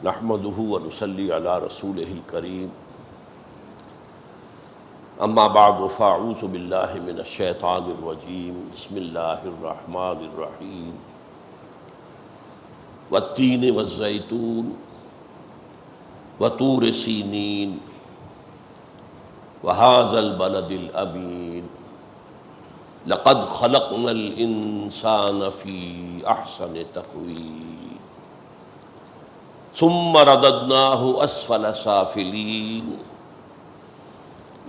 نحمده ونصلي على رسوله الكريم اما بعد فاعوذ بالله من الشیطان الرجیم بسم اللہ الرحمن الرحیم والتین والزیتون وطور سینین وهذا البلد الامین لقد خلقنا الانسان في احسن تقویم ثم رددناه اسفل سافلین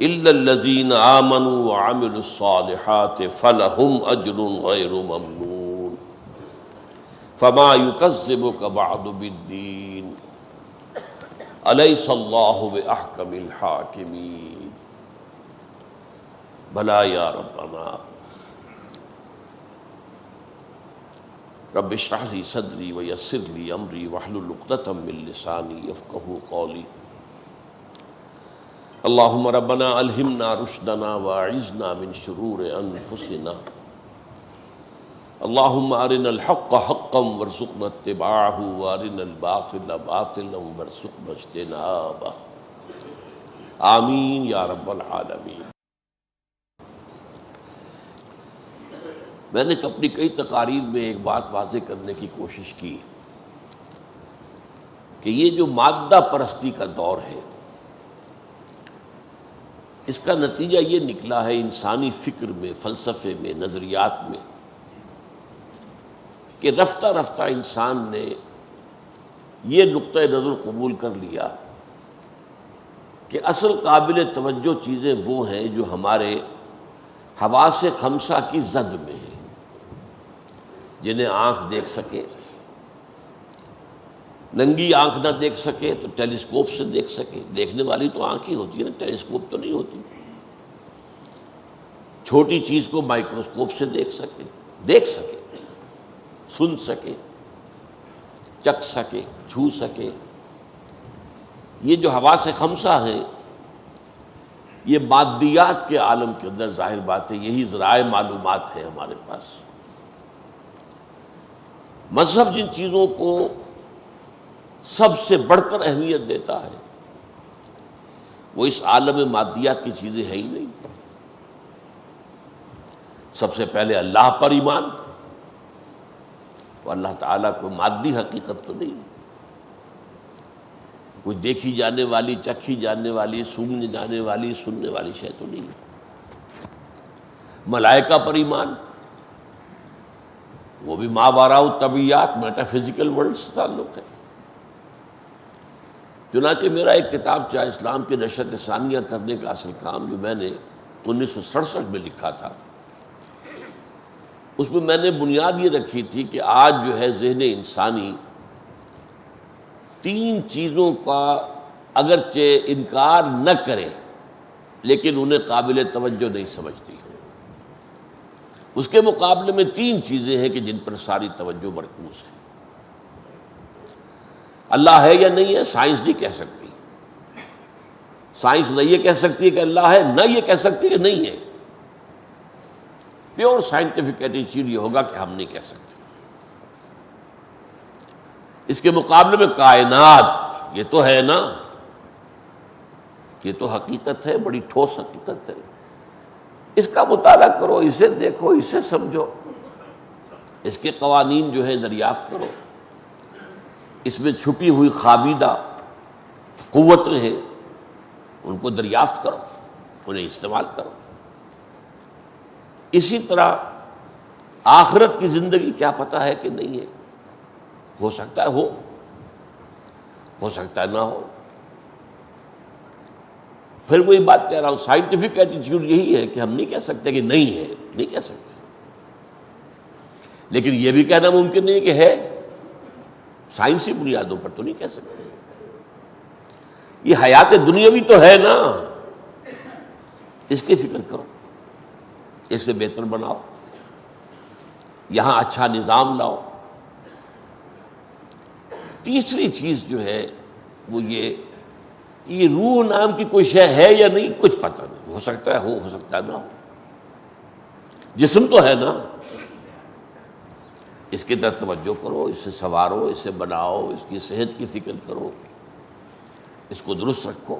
الا الذين آمنوا وعملوا الصالحات فلهم اجر غیر ممنون فما يكذبك بعد بالدین الیس اللہ باحکم الحاکمین بلا یا ربنا رب اشرح لی صدری ویسر لی امری واحلل عقدۃ من لسانی یفقہوا قولی اللہم ربنا الہمنا رشدنا واعذنا من شرور انفسنا اللہم ارنا الحق حقا وارزقنا اتباعہ وارنا الباطل باطلا وارزقنا اجتنابہ آمین یا رب العالمین۔ میں نے اپنی کئی تقاریر میں ایک بات واضح کرنے کی کوشش کی کہ یہ جو مادہ پرستی کا دور ہے اس کا نتیجہ یہ نکلا ہے انسانی فکر میں، فلسفے میں، نظریات میں، کہ رفتہ رفتہ انسان نے یہ نقطہ نظر قبول کر لیا کہ اصل قابل توجہ چیزیں وہ ہیں جو ہمارے حواس خمسہ کی زد میں ہیں، جنہیں آنکھ دیکھ سکے، ننگی آنکھ نہ دیکھ سکے تو ٹیلیسکوپ سے دیکھ سکے۔ دیکھنے والی تو آنکھ ہی ہوتی ہے نا، ٹیلیسکوپ تو نہیں ہوتی۔ چھوٹی چیز کو مائکروسکوپ سے دیکھ سکے، سن سکے، چکھ سکے، چھو سکے۔ یہ جو حواس خمسہ ہیں یہ مادیات کے عالم کے اندر ظاہر بات ہے یہی ذرائع معلومات ہیں ہمارے پاس۔ مذہب جن چیزوں کو سب سے بڑھ کر اہمیت دیتا ہے وہ اس عالم مادیات کی چیزیں ہیں ہی نہیں۔ سب سے پہلے اللہ پر ایمان، تو اللہ تعالیٰ کو مادی حقیقت تو نہیں، کوئی دیکھی جانے والی، چکھی جانے والی، سونگنے جانے والی، سننے والی شے تو نہیں۔ ملائکہ پر ایمان، وہ بھی ماوراء الطبیعات، میٹا فزیکل ورلڈ سے تعلق ہے۔ چنانچہ میرا ایک کتاب چاہے اسلام کی نشر ثانیہ کرنے کا اصل کام جو میں نے 1967 میں لکھا تھا، اس میں میں نے بنیاد یہ رکھی تھی کہ آج جو ہے ذہن انسانی تین چیزوں کا اگرچہ انکار نہ کرے لیکن انہیں قابل توجہ نہیں سمجھتی۔ اس کے مقابلے میں تین چیزیں ہیں کہ جن پر ساری توجہ مرکوز ہے۔ اللہ ہے یا نہیں ہے سائنس نہیں کہہ سکتی، سائنس نہ یہ کہہ سکتی ہے کہ اللہ ہے، نہ یہ کہہ سکتی کہ نہیں ہے۔ پیور سائنٹیفک ایٹیچیوڈ یہ ہوگا کہ ہم نہیں کہہ سکتے۔ اس کے مقابلے میں کائنات یہ تو ہے نا، یہ تو حقیقت ہے، بڑی ٹھوس حقیقت ہے، اس کا مطالعہ کرو، اسے دیکھو، اسے سمجھو، اس کے قوانین جو ہیں دریافت کرو، اس میں چھپی ہوئی خوابیدہ قوتیں ہیں ان کو دریافت کرو، انہیں استعمال کرو۔ اسی طرح آخرت کی زندگی کیا پتہ ہے کہ نہیں ہے، ہو سکتا ہے ہو سکتا ہے نہ ہو۔ پھر وہی بات کہہ رہا ہوں، سائنٹیفک ایٹیچیوڈ یہی ہے کہ ہم نہیں کہہ سکتے کہ نہیں ہے، نہیں کہہ سکتے، لیکن یہ بھی کہنا ممکن نہیں کہ ہے، سائنسی بنیادوں پر تو نہیں کہہ سکتے۔ یہ حیات دنیاوی تو ہے نا، اس کی فکر کرو، اسے بہتر بناؤ، یہاں اچھا نظام لاؤ۔ تیسری چیز جو ہے وہ یہ روح نام کی کوئی شے ہے یا نہیں کچھ پتہ نہیں، ہو سکتا ہے ہو سکتا ہے نہ ہو، جسم تو ہے نا، اس کی طرف توجہ کرو، اسے سنوارو، اسے بناؤ، اس کی صحت کی فکر کرو، اس کو درست رکھو۔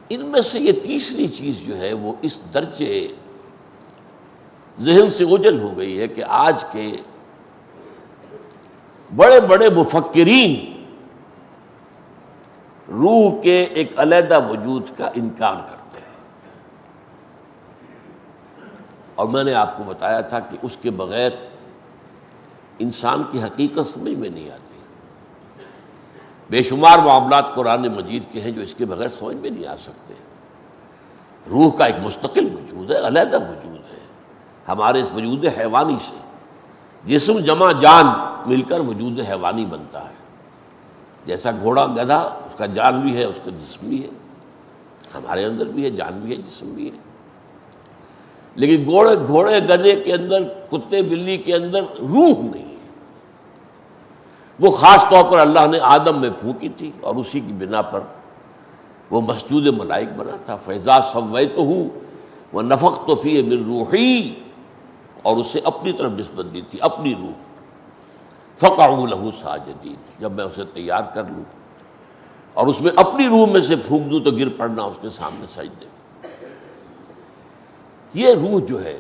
ان میں سے یہ تیسری چیز جو ہے وہ اس درجے ذہن سے اوجھل ہو گئی ہے کہ آج کے بڑے بڑے مفکرین روح کے ایک علیحدہ وجود کا انکار کرتے ہیں، اور میں نے آپ کو بتایا تھا کہ اس کے بغیر انسان کی حقیقت سمجھ میں نہیں آتی۔ بے شمار معاملات قرآن مجید کے ہیں جو اس کے بغیر سمجھ میں نہیں آ سکتے۔ روح کا ایک مستقل وجود ہے، علیحدہ وجود ہے ہمارے اس وجود حیوانی سے۔ جسم جمع جان مل کر وجود حیوانی بنتا ہے۔ جیسا گھوڑا گدھا، اس کا جان بھی ہے، اس کا جسم بھی ہے، ہمارے اندر بھی ہے، جان بھی ہے، جسم بھی ہے۔ لیکن گھوڑے گدھے کے اندر، کتے بلی کے اندر روح نہیں ہے۔ وہ خاص طور پر اللہ نے آدم میں پھونکی تھی، اور اسی کی بنا پر وہ مسجود ملائک بنا تھا۔ فَإِذَا سَوَّيْتُهُ وَنَفَخْتُ فِيهِ مِن رُوحِي، اور اسے اپنی طرف نسبت دی تھی، اپنی روح۔ فَقَعُوا لَهُ سَاجِدِينَ، جب میں اسے تیار کر لوں اور اس میں اپنی روح میں سے پھونک دوں تو گر پڑنا اس کے سامنے سجدے۔ یہ روح جو ہے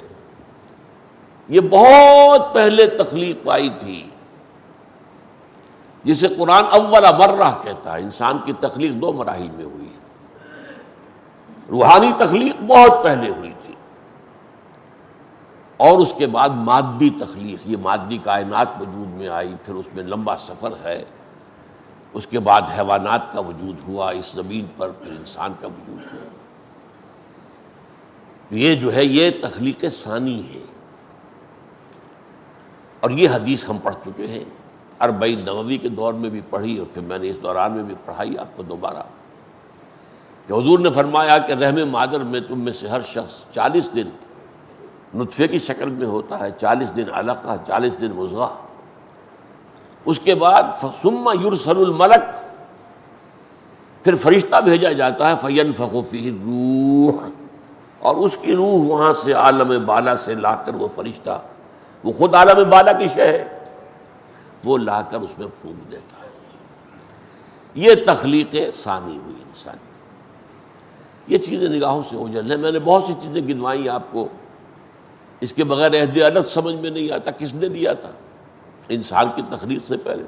یہ بہت پہلے تخلیق پائی تھی، جسے قرآن اول مرہ کہتا ہے۔ انسان کی تخلیق دو مراحل میں ہوئی ہے۔ روحانی تخلیق بہت پہلے ہوئی تھی، اور اس کے بعد مادی تخلیق، یہ مادی کائنات وجود میں آئی، پھر اس میں لمبا سفر ہے، اس کے بعد حیوانات کا وجود ہوا اس زمین پر، پھر انسان کا وجود ہوا۔ یہ جو ہے یہ تخلیق ثانی ہے، اور یہ حدیث ہم پڑھ چکے ہیں، 40 نووی کے دور میں بھی پڑھی، اور پھر میں نے اس دوران میں بھی پڑھائی آپ کو دوبارہ، کہ حضور نے فرمایا کہ رحم مادر میں تم میں سے ہر شخص 40 دن نطفے کی شکل میں ہوتا ہے، 40 دن علقہ، 40 دن مضغہ، اس کے بعد ثم یرسل الملک، پھر فرشتہ بھیجا جاتا ہے، فینفخ فیہ الروح، اور اس کی روح وہاں سے عالم بالا سے لا کر وہ فرشتہ، وہ خود عالم بالا کی شے ہے، وہ لا کر اس میں پھونک دیتا ہے۔ یہ تخلیق ثانی ہوئی انسان۔ یہ چیزیں نگاہوں سے اوجھل ہیں۔ میں نے بہت سی چیزیں گنوائیں آپ کو، اس کے بغیر عہد عدد سمجھ میں نہیں آتا کس نے دیا تھا انسان کی تخلیق سے پہلے،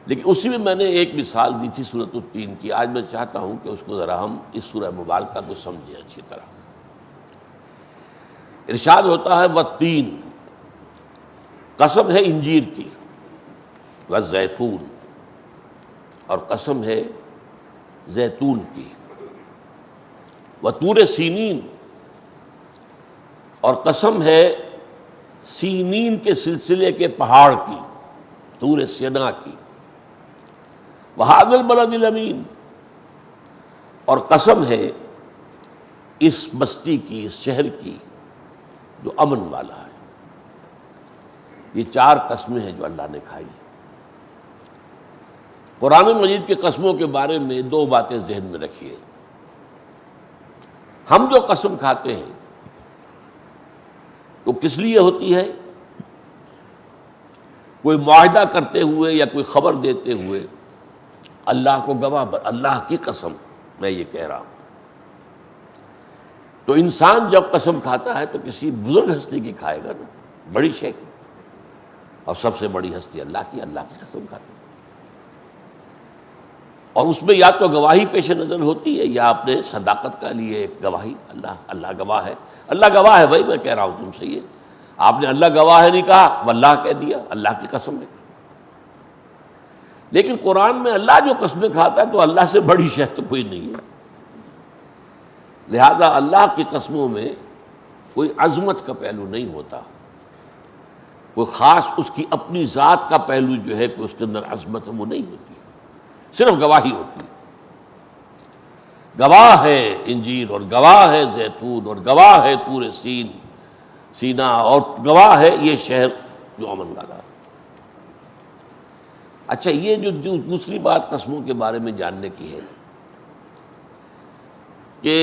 لیکن اسی میں نے ایک مثال دی تھی سورۃ التین کی۔ آج میں چاہتا ہوں کہ اس کو ذرا ہم اس سورہ مبارکہ کو سمجھیں اچھی طرح۔ ارشاد ہوتا ہے والتین، قسم ہے انجیر کی، والزیتون، اور قسم ہے زیتون کی، وطور سینین، اور قسم ہے سینین کے سلسلے کے پہاڑ کی، طور سینا کی، وہذا البلد الامین، اور قسم ہے اس بستی کی، اس شہر کی جو امن والا ہے۔ یہ 4 قسمیں ہیں جو اللہ نے کھائی۔ قرآن مجید کے قسموں کے بارے میں 2 باتیں ذہن میں رکھیے۔ ہم جو قسم کھاتے ہیں تو کس لیے ہوتی ہے؟ کوئی معاہدہ کرتے ہوئے یا کوئی خبر دیتے ہوئے، اللہ کو گواہ، اللہ کی قسم میں یہ کہہ رہا ہوں۔ تو انسان جب قسم کھاتا ہے تو کسی بزرگ ہستی کی کھائے گا نا، بڑی شے کی، اور سب سے بڑی ہستی اللہ کی قسم کھاتے ہیں۔ اور اس میں یا تو گواہی پیش نظر ہوتی ہے یا اپنے صداقت کا لیے ایک گواہی، اللہ گواہ ہے، اللہ گواہ ہے بھائی میں کہہ رہا ہوں تم سے، یہ آپ نے اللہ گواہ ہے نہیں کہا، واللہ کہہ دیا، اللہ کی قسم ہے۔ لیکن قرآن میں اللہ جو قسمیں کھاتا ہے تو اللہ سے بڑی شے تو کوئی نہیں ہے، لہذا اللہ کی قسموں میں کوئی عظمت کا پہلو نہیں ہوتا، کوئی خاص اس کی اپنی ذات کا پہلو جو ہے کہ اس کے اندر عظمت ہے وہ نہیں ہوتی، صرف گواہی ہوتی ہے۔ گواہ ہے انجیر، اور گواہ ہے زیتون، اور گواہ ہے طور سینا، اور گواہ ہے یہ شہر جو امن والا ہے۔ اچھا، یہ جو دوسری بات قسموں کے بارے میں جاننے کی ہے کہ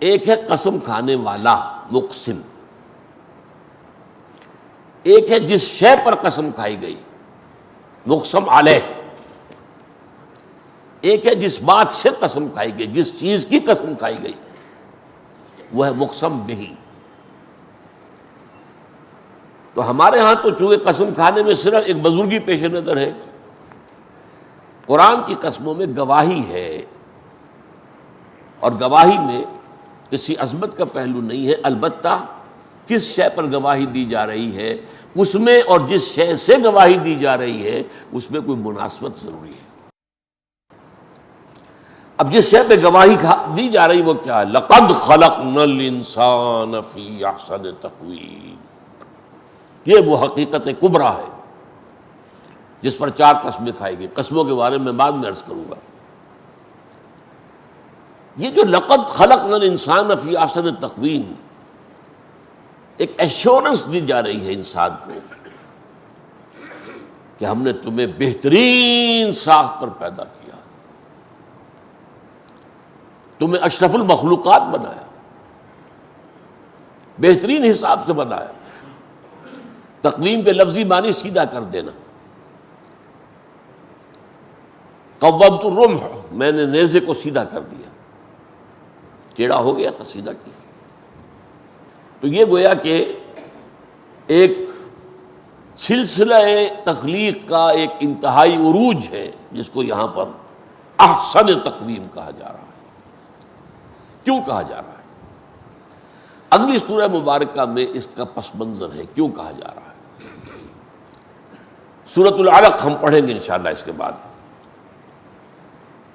ایک ہے قسم کھانے والا، مقسم، ایک ہے جس شے پر قسم کھائی گئی، مقسم علیہ، ایک ہے جس بات سے قسم کھائی گئی، جس چیز کی قسم کھائی گئی، وہ ہے مقسم بہی۔ تو ہمارے ہاں تو چونکہ قسم کھانے میں صرف ایک بزرگی پیش نظر ہے، قرآن کی قسموں میں گواہی ہے، اور گواہی میں کسی عظمت کا پہلو نہیں ہے، البتہ کس شے پر گواہی دی جا رہی ہے اس میں، اور جس شے سے گواہی دی جا رہی ہے اس میں کوئی مناسبت ضروری ہے۔ اب جس شے پہ گواہی دی جا رہی وہ کیا ہے؟ لَقَدْ خَلَقْنَا الْإِنسَانَ فِي أَحْسَنِ تَقْوِيمٍ، یہ وہ حقیقت کبریٰ ہے جس پر 4 قسمیں کھائی گئی۔ قسموں کے بارے میں بعد میں عرض کروں گا۔ یہ جو لقد خلقنا الانسان فی احسن تقویم، ایک ایشورنس دی جا رہی ہے انسان کو کہ ہم نے تمہیں بہترین ساخت پر پیدا کیا، تمہیں اشرف المخلوقات بنایا، بہترین حساب سے بنایا۔ تقویم پہ لفظی معنی سیدھا کر دینا۔ قومت الرمح، میں نے نیزے کو سیدھا کر دیا، ٹیڑھا ہو گیا تو سیدھا کیا۔ تو یہ گویا کہ ایک سلسلہ تخلیق کا ایک انتہائی عروج ہے جس کو یہاں پر احسن تقویم کہا جا رہا ہے۔ کیوں کہا جا رہا ہے؟ اگلی سورہ مبارکہ میں اس کا پس منظر ہے، کیوں کہا جا رہا ہے۔ سورۃ العلق ہم پڑھیں گے انشاءاللہ اس کے بعد۔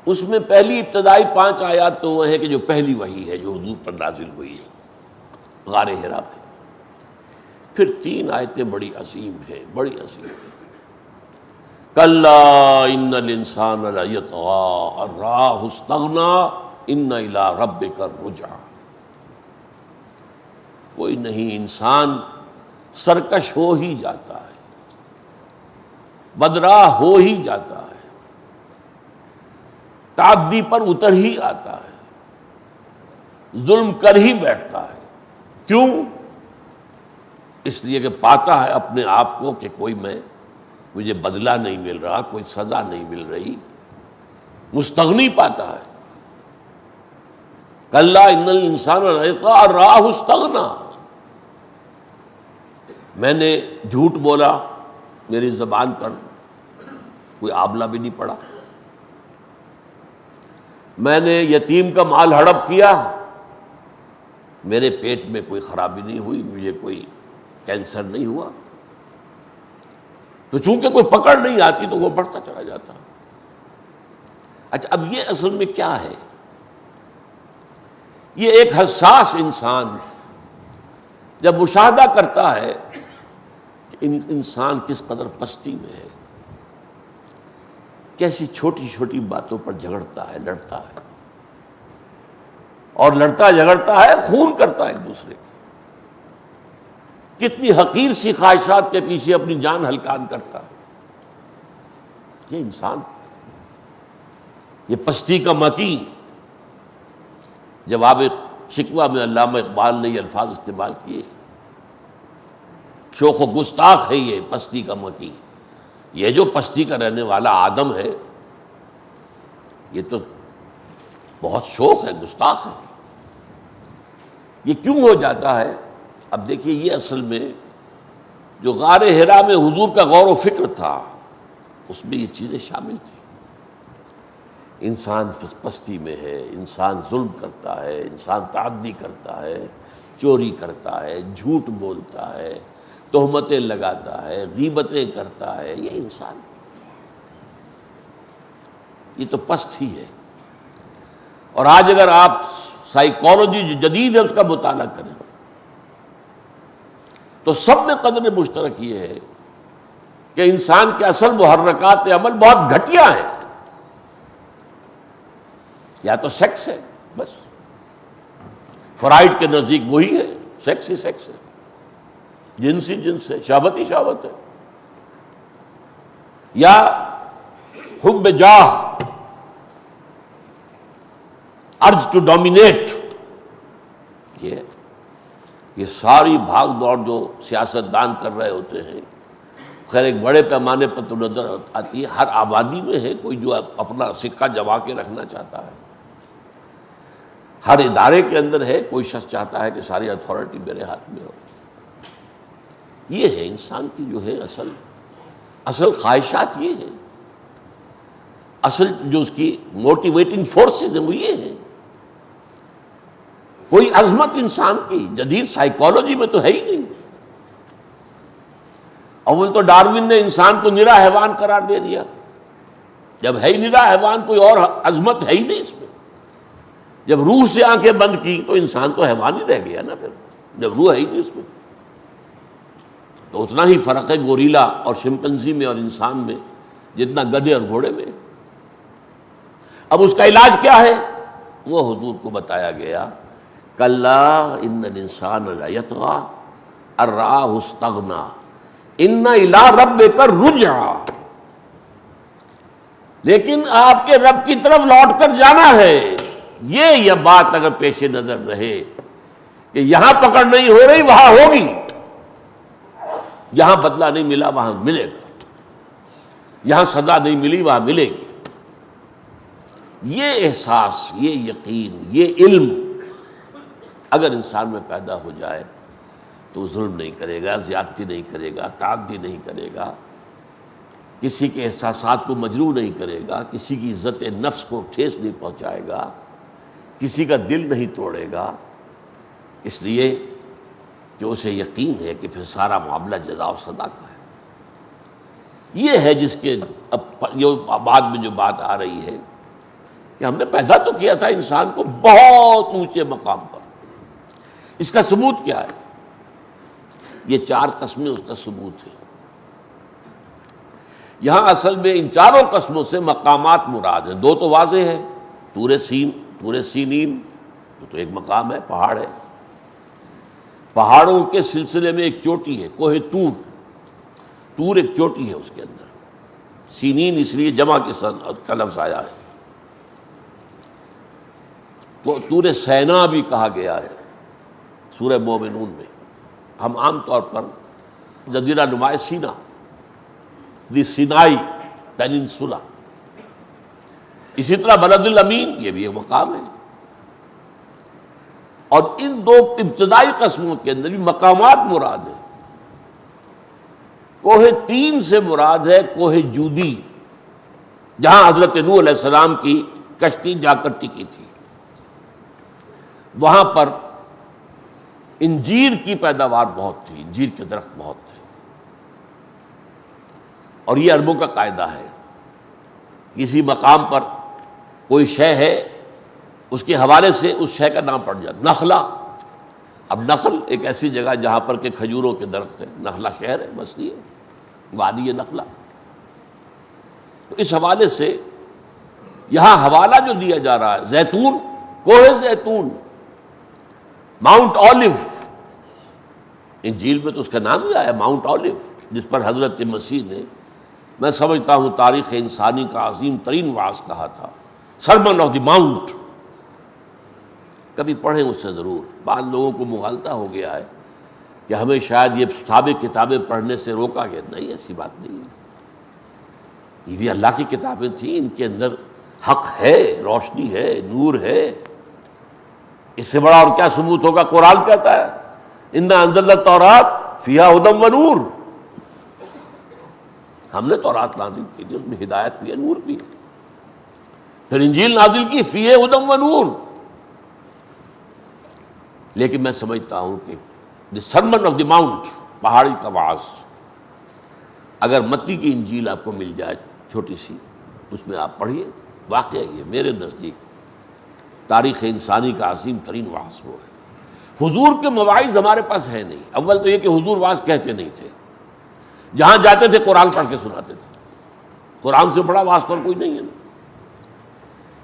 اس میں پہلی ابتدائی 5 آیات تو وہ ہیں کہ جو پہلی وحی ہے جو حضور پر نازل ہوئی ہے غار حرا میں، پھر 3 آیتیں بڑی عظیم ہیں، بڑی عظیم ہیں۔ کلا ان الانسان لیطغی ان رآہ استغنی ان الی ربک الرجعی، کوئی نہیں، انسان سرکش ہو ہی جاتا ہے، بدراہ ہو ہی جاتا ہے، تعدی پر اتر ہی آتا ہے، ظلم کر ہی بیٹھتا ہے۔ کیوں؟ اس لیے کہ پاتا ہے اپنے آپ کو کہ مجھے بدلہ نہیں مل رہا، کوئی سزا نہیں مل رہی، مستغنی پاتا ہے۔ کلا ان الانسان لیطغی ان رآہ استغنی، میں نے جھوٹ بولا، میری زبان پر کوئی آبلہ بھی نہیں پڑا، میں نے یتیم کا مال ہڑپ کیا، میرے پیٹ میں کوئی خرابی نہیں ہوئی، مجھے کوئی کینسر نہیں ہوا۔ تو چونکہ کوئی پکڑ نہیں آتی تو وہ بڑھتا چلا جاتا۔ اچھا، اب یہ اصل میں کیا ہے؟ یہ ایک حساس انسان جب مشاہدہ کرتا ہے کہ انسان کس قدر پستی میں ہے، کیسی چھوٹی چھوٹی باتوں پر جھگڑتا ہے، لڑتا ہے، اور لڑتا جھگڑتا ہے، خون کرتا ہے ایک دوسرے کی، کتنی حقیر سی خواہشات کے پیچھے اپنی جان ہلکان کرتا ہے۔ یہ انسان، یہ پستی کا مکی۔ جواب شکوہ میں علامہ اقبال نے یہ الفاظ استعمال کیے، شوخ و گستاخ ہے یہ پستی کا مکی۔ یہ جو پستی کا رہنے والا آدم ہے یہ تو بہت شوخ ہے، گستاخ ہے۔ یہ کیوں ہو جاتا ہے؟ اب دیکھیے، یہ اصل میں جو غار حرا میں حضور کا غور و فکر تھا اس میں یہ چیزیں شامل تھیں۔ انسان پستی میں ہے، انسان ظلم کرتا ہے، انسان تعدی کرتا ہے، چوری کرتا ہے، جھوٹ بولتا ہے، تہمتیں لگاتا ہے، غیبتیں کرتا ہے، یہ انسان، یہ تو پست ہی ہے۔ اور آج اگر آپ سائیکالوجی جو جدید ہے اس کا مطالعہ کریں تو سب میں قدر مشترک یہ ہے کہ انسان کے اصل محرکات عمل بہت گھٹیا ہیں۔ یا تو سیکس ہے، بس فرائڈ کے نزدیک وہی ہے، سیکس ہی سیکس ہے، جنس ہی جنس ہے، شہوت ہی شہوت ہے، یا حب جاہ، ارج ٹو ڈومینیٹ، یہ یہ ساری بھاگ دوڑ جو سیاستدان کر رہے ہوتے ہیں، خیر ایک بڑے پیمانے پر تو نظر آتی ہے، ہر آبادی میں ہے کوئی جو اپنا سکہ جما کے رکھنا چاہتا ہے، ہر ادارے کے اندر ہے کوئی شخص چاہتا ہے کہ ساری اتھارٹی میرے ہاتھ میں ہو۔ یہ ہے انسان کی جو ہے اصل خواہشات، یہ ہے اصل جو اس کی موٹیویٹنگ فورسز ہیں وہ یہ ہیں۔ کوئی عظمت انسان کی جدید سائیکالوجی میں تو ہے ہی نہیں۔ اول تو ڈارون نے انسان کو نرا حیوان قرار دے دیا، جب ہے ہی نرا حیوان کوئی اور عظمت ہے ہی نہیں اس میں۔ جب روح سے آنکھیں بند کی تو انسان تو حیوان ہی رہ گیا نا، پھر جب روح ہے ہی نہیں اس میں۔ تو اتنا ہی فرق ہے گوریلا اور شمپنزی میں اور انسان میں جتنا گدھے اور گھوڑے میں۔ اب اس کا علاج کیا ہے؟ وہ حضور کو بتایا گیا، کلا ان الانسان لیطغی ان رآہ استغنی ان الی ربک الرجعی، لیکن آپ کے رب کی طرف لوٹ کر جانا ہے۔ یہ بات اگر پیش نظر رہے کہ یہاں پکڑ نہیں ہو رہی وہاں ہوگی، یہاں بدلہ نہیں ملا وہاں ملے گا، یہاں سزا نہیں ملی وہاں ملے گی۔ یہ احساس، یہ یقین، یہ علم اگر انسان میں پیدا ہو جائے تو ظلم نہیں کرے گا، زیادتی نہیں کرے گا، تعدی نہیں کرے گا، کسی کے احساسات کو مجروح نہیں کرے گا، کسی کی عزت نفس کو ٹھیس نہیں پہنچائے گا، کسی کا دل نہیں توڑے گا، اس لیے کہ اسے یقین ہے کہ پھر سارا معاملہ جزا و سزا کا ہے۔ یہ ہے جس کے بعد میں جو بات آ رہی ہے کہ ہم نے پیدا تو کیا تھا انسان کو بہت اونچے مقام پر۔ اس کا ثبوت کیا ہے؟ یہ 4 قسمیں اس کا ثبوت ہے۔ یہاں اصل میں ان 4 قسموں سے مقامات مراد ہیں۔ 2 تو واضح ہے، طور سینین تو ایک مقام ہے، پہاڑ ہے، پہاڑوں کے سلسلے میں ایک چوٹی ہے، کوہ طور ایک چوٹی ہے اس کے اندر، سینین اس لیے جمع کا لفظ آیا ہے۔ تو طور سینا بھی کہا گیا ہے سورہ مومنون میں۔ ہم عام طور پر جزیرہ نمائے سینا، دی سینائی پیننسولا، اسی طرح بلد الامین یہ بھی ایک مقام ہے۔ اور ان 2 ابتدائی قسموں کے اندر بھی مقامات مراد ہیں۔ کوہ تین سے مراد ہے کوہ جودی، جہاں حضرت نوح علیہ السلام کی کشتی جا کر ٹکی تھی۔ وہاں پر انجیر کی پیداوار بہت تھی، انجیر کے درخت بہت تھے، اور یہ عربوں کا قاعدہ ہے، کسی مقام پر کوئی شے ہے اس کے حوالے سے اس شے کا نام پڑ جاتا۔ نخلا، اب نخل ایک ایسی جگہ جہاں پر کہ کھجوروں کے درخت ہیں، نخلا شہر ہے، بستی ہے، وادی نخلا۔ تو اس حوالے سے یہاں حوالہ جو دیا جا رہا ہے زیتون، کوہ زیتون، ماؤنٹ آلیو، انجیل میں تو اس کا نام ہی آیا ماؤنٹ آلیو، جس پر حضرت مسیح نے، میں سمجھتا ہوں تاریخ انسانی کا عظیم ترین وعظ کہا تھا، سرمن آف دی ماؤنٹ۔ کبھی پڑھیں اس سے ضرور۔ بعض لوگوں کو مغالطہ ہو گیا ہے کہ ہمیں شاید یہ سابق کتابیں پڑھنے سے روکا گیا، نہیں، ایسی بات نہیں ہے، یہ بھی اللہ کی کتابیں تھیں، ان کے اندر حق ہے، روشنی ہے، نور ہے۔ اس سے بڑا اور کیا ثبوت ہوگا؟ قرآن کہتا ہے انا انزلنا التوراۃ فیہا ھدی و نور، ہم نے تورات نازل کی تھی، اس میں ہدایت بھی ہے، نور بھی ہے۔ پھر انجیل نازل کی فیہا ھدی و نور۔ لیکن میں سمجھتا ہوں کہ دی سرمن آف دی ماؤنٹ، پہاڑی کا وعظ، اگر متی کی انجیل آپ کو مل جائے چھوٹی سی، اس میں آپ پڑھیے، واقعہ یہ میرے نزدیک تاریخ انسانی کا عظیم ترین وعظ وہ ہے۔ حضور کے مواعظ ہمارے پاس ہے نہیں۔ اول تو یہ کہ حضور وعظ کہتے نہیں تھے، جہاں جاتے تھے قرآن پڑھ کے سناتے تھے، قرآن سے بڑا وعظ تو کوئی نہیں ہے نا۔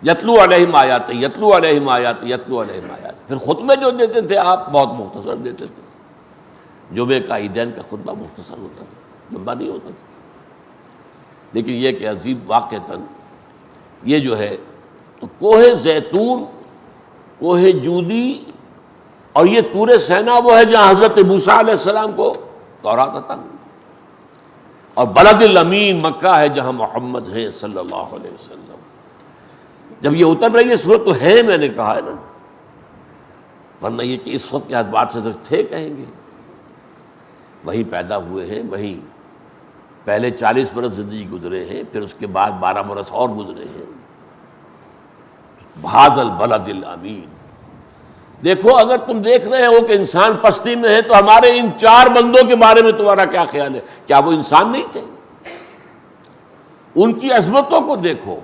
یتلو علیہم آیات، یتلو علیہم آیات، یتلو علیہم آیات۔ پھر خطبے جو دیتے تھے آپ بہت مختصر دیتے تھے، جمعے کا عیدین کا خطبہ مختصر ہوتا تھا، لمبا نہیں ہوتا تھا۔ لیکن یہ کہ عظیم واقعتاً یہ جو ہے تو کوہ زیتون، کوہ جودی اور یہ طور سینا وہ ہے جہاں حضرت موسیٰ علیہ السلام کو تورات عطا ہوئی، اور بلد الامین مکہ ہے جہاں محمد ہیں صلی اللہ علیہ وسلم۔ جب یہ اتر رہی ہے صورت تو ہے، میں نے کہا ہے نا، ورنہ یہ کہ اس وقت کے اعتبار سے تو تھے کہیں گے، وہیں پیدا ہوئے ہیں، وہیں پہلے 40 برس زندگی گزرے ہیں، پھر اس کے بعد 12 برس اور گزرے ہیں۔ بھادل البلد الامین۔ دیکھو اگر تم دیکھ رہے ہو کہ انسان پستی میں ہے تو ہمارے ان 4 بندوں کے بارے میں تمہارا کیا خیال ہے؟ کیا وہ انسان نہیں تھے؟ ان کی عظمتوں کو دیکھو،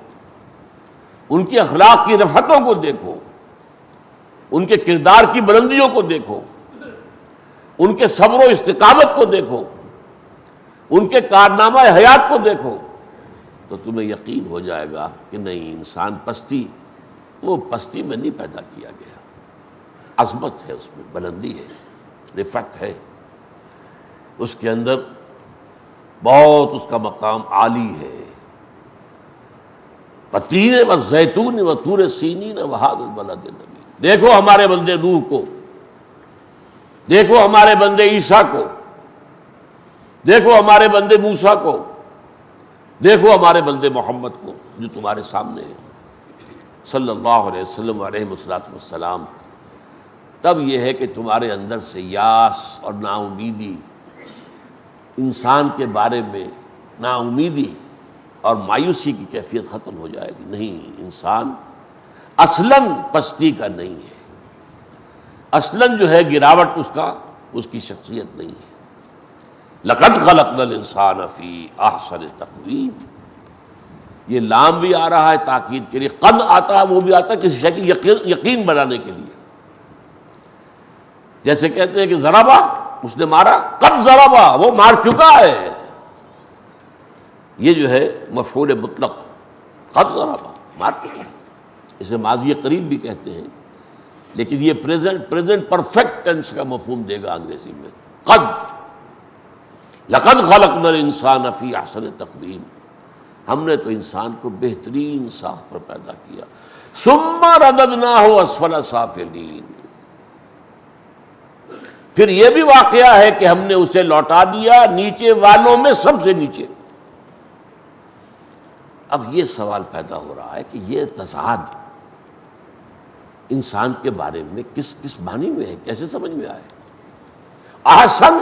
ان کی اخلاق کی رفتوں کو دیکھو، ان کے کردار کی بلندیوں کو دیکھو، ان کے صبر و استقامت کو دیکھو، ان کے کارنامہ حیات کو دیکھو، تو تمہیں یقین ہو جائے گا کہ نہیں، انسان پستی، وہ پستی میں نہیں پیدا کیا گیا، عظمت ہے اس میں، بلندی ہے، رفعت ہے، اس کے اندر بہت اس کا مقام عالی ہے۔ وَالتِّینِ وَالزَّیتُونِ وَطُورِ سِینِینَ وَھَٰذَا الْبَلَدِ الْأَمِینِ۔ دیکھو ہمارے بندے نوح کو، دیکھو ہمارے بندے عیسیٰ کو، دیکھو ہمارے بندے موسیٰ کو، دیکھو ہمارے بندے محمد کو جو تمہارے سامنے ہے صلی اللہ علیہ وسلم علیہ والسلام۔ تب یہ ہے کہ تمہارے اندر سے یاس اور نا امیدی، انسان کے بارے میں نا امیدی اور مایوسی کی کیفیت ختم ہو جائے گی۔ نہیں، انسان اصلاً پستی کا نہیں ہے، اصلاً جو ہے گراوٹ اس کی شخصیت نہیں ہے۔ لَقَدْ خَلَقْنَا الْإِنسَانَ فِي أَحْسَنِ تَقْوِيمٍ، یہ لام بھی آ رہا ہے تاکید کے لیے، قد آتا ہے وہ بھی آتا ہے کسی شے کی یقین بنانے کے لیے۔ جیسے کہتے ہیں کہ ضربا، اس نے مارا، قد ضربا، وہ مار چکا ہے، یہ جو ہے مفعول مطلق، قد ضربا، مار چکا ہے، اسے ماضی قریب بھی کہتے ہیں، لیکن یہ پریزنٹ پرفیکٹ ٹینس کا مفہوم دے گا انگریزی میں۔ قد، لقد خلقنا الانسان فی احسن تقویم، ہم نے تو انسان کو بہترین ساخت پر پیدا کیا۔ ثم رددناہ اسفل سافلین، پھر یہ بھی واقعہ ہے کہ ہم نے اسے لوٹا دیا نیچے والوں میں سب سے نیچے۔ اب یہ سوال پیدا ہو رہا ہے کہ یہ تضاد انسان کے بارے میں کس معنی میں ہے، کیسے سمجھ میں آئے؟ احسن،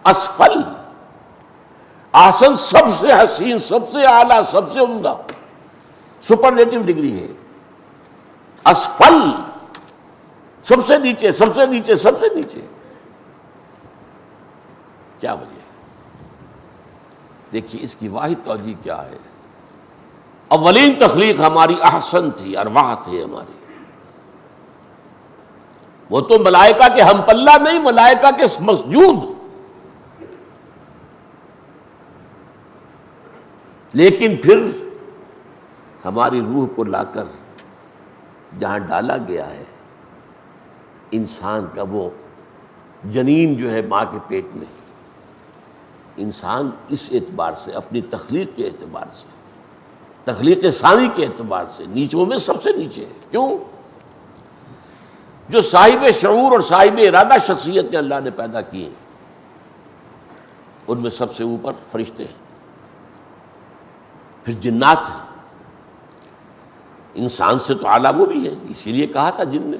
اسفل، احسن سب سے حسین، سب سے اعلیٰ، سب سے عمدہ، سپرلیٹو ڈگری ہے۔ اسفل، سب سے نیچے، سب سے نیچے، سب سے نیچے، کیا وجہ ہے؟ دیکھیے اس کی واحد توجہ کیا ہے؟ اولین تخلیق ہماری احسن تھی، ارواح تھی ہماری، وہ تو ملائکہ کے ہم پلہ نہیں، ملائکہ کے مسجود، لیکن پھر ہماری روح کو لا کر جہاں ڈالا گیا ہے، انسان کا وہ جنین جو ہے ماں کے پیٹ میں، انسان اس اعتبار سے، اپنی تخلیق کے اعتبار سے، تخلیق ثانی کے اعتبار سے نیچوں میں سب سے نیچے ہے۔ کیوں؟ جو صاحب شعور اور صاحب ارادہ شخصیت اللہ نے پیدا کی ہیں، ان میں سب سے اوپر فرشتے ہیں، پھر جنات ہیں، انسان سے تو اعلیٰ وہ بھی ہے۔ اسی لیے کہا تھا جن نے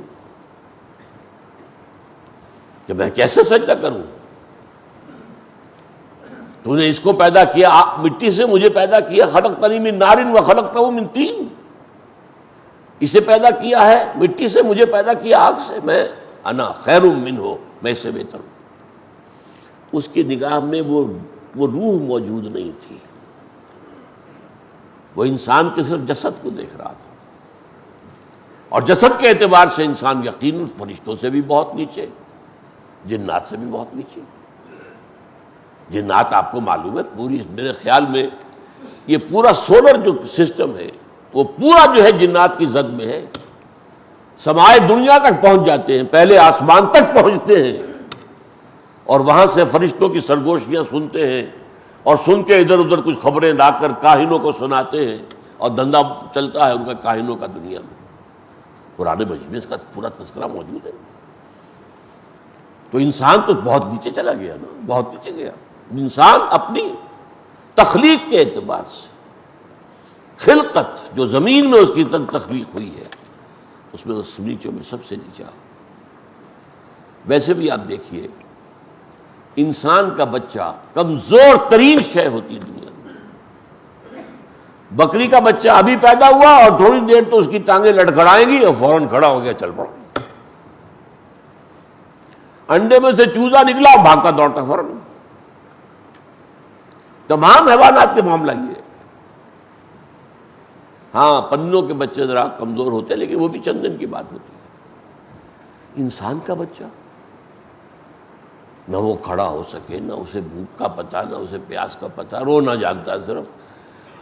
کہ میں کیسے سجدہ کروں، تو نے اس کو پیدا کیا مٹی سے، مجھے پیدا کیا، خلقتنی من نار وخلقتہ من طین، اسے پیدا کیا ہے مٹی سے، مجھے پیدا کیا آگ سے، میں انا خیر منہ، میں اس سے بہتر ہوں۔ اس کی نگاہ میں وہ روح موجود نہیں تھی، وہ انسان کے صرف جسد کو دیکھ رہا تھا، اور جسد کے اعتبار سے انسان یقیناً فرشتوں سے بھی بہت نیچے، جنات سے بھی بہت نیچے۔ جنات آپ کو معلوم ہے پوری، میرے خیال میں یہ پورا سولر جو سسٹم ہے وہ پورا جو ہے جنات کی زد میں ہے، سمائے دنیا تک پہنچ جاتے ہیں، پہلے آسمان تک پہنچتے ہیں، اور وہاں سے فرشتوں کی سرگوشیاں سنتے ہیں، اور سن کے ادھر ادھر کچھ خبریں لا کر کاہنوں کو سناتے ہیں، اور دھندا چلتا ہے ان کا کاہنوں کا دنیا میں۔ قرآن مجید میں اس کا پورا تذکرہ موجود ہے۔ تو انسان تو بہت نیچے چلا گیا نا، بہت نیچے گیا انسان اپنی تخلیق کے اعتبار سے۔ خلقت جو زمین میں اس کی تخلیق ہوئی ہے اس میں اس نیچوں میں سب سے نیچا۔ ویسے بھی آپ دیکھیے انسان کا بچہ کمزور ترین شے ہوتی ہے دنیا میں۔ بکری کا بچہ ابھی پیدا ہوا اور تھوڑی دیر تو اس کی ٹانگیں لڑکھڑائیں گی اور فوراً کھڑا ہو گیا، چل پڑا۔ انڈے میں سے چوزا نکلا اور بھاگتا دوڑتا فوراً۔ تمام حیوانات کے معاملہ یہ ہے۔ ہاں پنوں کے بچے ذرا کمزور ہوتے ہیں لیکن وہ بھی چند دن کی بات ہوتی ہے۔ انسان کا بچہ نہ وہ کھڑا ہو سکے، نہ اسے بھوک کا پتہ، نہ اسے پیاس کا پتہ، رونا جانتا ہے صرف،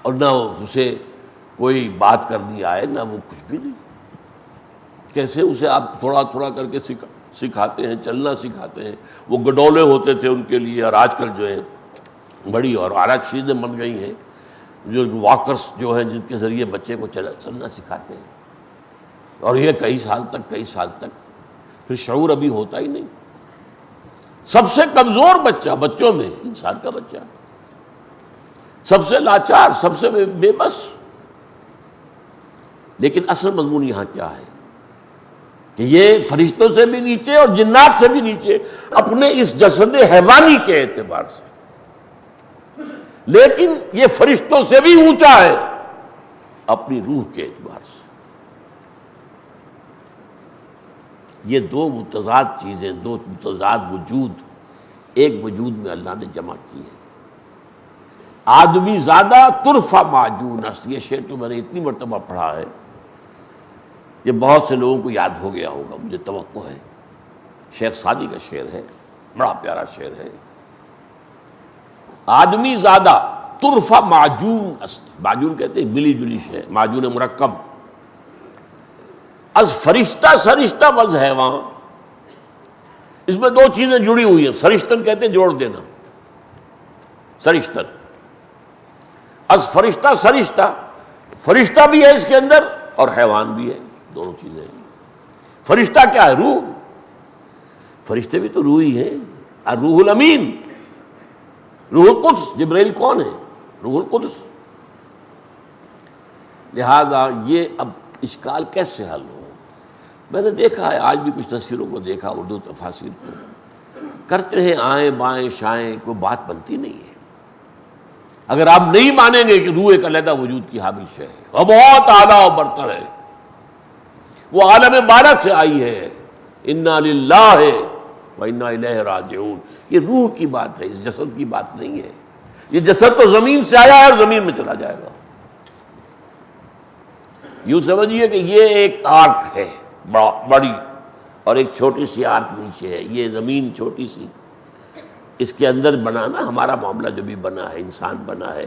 اور نہ اسے کوئی بات کرنی آئے، نہ وہ کچھ بھی نہیں۔ کیسے اسے آپ تھوڑا تھوڑا کر کے سکھاتے ہیں، چلنا سکھاتے ہیں۔ وہ گڈولے ہوتے تھے ان کے لیے، اور آج کل جو ہے بڑی اور اعلیٰ چیزیں بن گئی ہیں جو واکرس جو ہیں جن کے ذریعے بچے کو چلنا سکھاتے ہیں، اور یہ کئی سال تک پھر شعور ابھی ہوتا ہی نہیں۔ سب سے کمزور بچہ بچوں میں انسان کا بچہ، سب سے لاچار، سب سے بے بس۔ لیکن اصل مضمون یہاں کیا ہے کہ یہ فرشتوں سے بھی نیچے اور جنات سے بھی نیچے اپنے اس جسد حیوانی کے اعتبار سے، لیکن یہ فرشتوں سے بھی اونچا ہے اپنی روح کے اعتبار سے۔ یہ دو متضاد چیزیں، دو متضاد وجود ایک وجود میں اللہ نے جمع کی ہے۔ آدمی زادہ ترفع معجون است، یہ شعر تو میں نے اتنی مرتبہ پڑھا ہے یہ بہت سے لوگوں کو یاد ہو گیا ہوگا، مجھے توقع ہے۔ شیخ سعدی کا شعر ہے، بڑا پیارا شعر ہے۔ آدمی زادہ ترفع معجون است، معجون کہتے ہیں ملی جلی شے، معجون مرکب۔ از فرشتہ سرشتہ وز حیوان، اس میں دو چیزیں جڑی ہوئی ہیں۔ سرشتن کہتے ہیں جوڑ دینا، سرشتن۔ از فرشتہ سرشتہ، فرشتہ بھی ہے اس کے اندر اور حیوان بھی ہے، دونوں چیزیں ہیں۔ فرشتہ کیا ہے؟ روح۔ فرشتے بھی تو روح ہی ہیں۔ الروح الامین، روح القدس۔ جبرائیل کون ہے؟ روح القدس۔ لہذا یہ اب اشکال کیسے حل ہو؟ میں نے دیکھا ہے، آج بھی کچھ تفسیروں کو دیکھا، اردو تفاسیر کو کرتے ہیں آئیں بائیں شائیں، کوئی بات بنتی نہیں ہے۔ اگر آپ نہیں مانیں گے کہ روح ایک علیحدہ وجود کی حامل شے ہے اور بہت اعلیٰ و برتر ہے، وہ عالم بالا سے آئی ہے، انا للہ و انا الیہ راجعون، یہ روح کی بات ہے، اس جسد کی بات نہیں ہے۔ یہ جسد تو زمین سے آیا ہے اور زمین میں چلا جائے گا۔ یوں سمجھیے کہ یہ ایک آرک ہے بڑی، اور ایک چھوٹی سی آرک نیچے ہے۔ یہ زمین چھوٹی سی، اس کے اندر بنا نا ہمارا معاملہ جو بھی بنا ہے، انسان بنا ہے،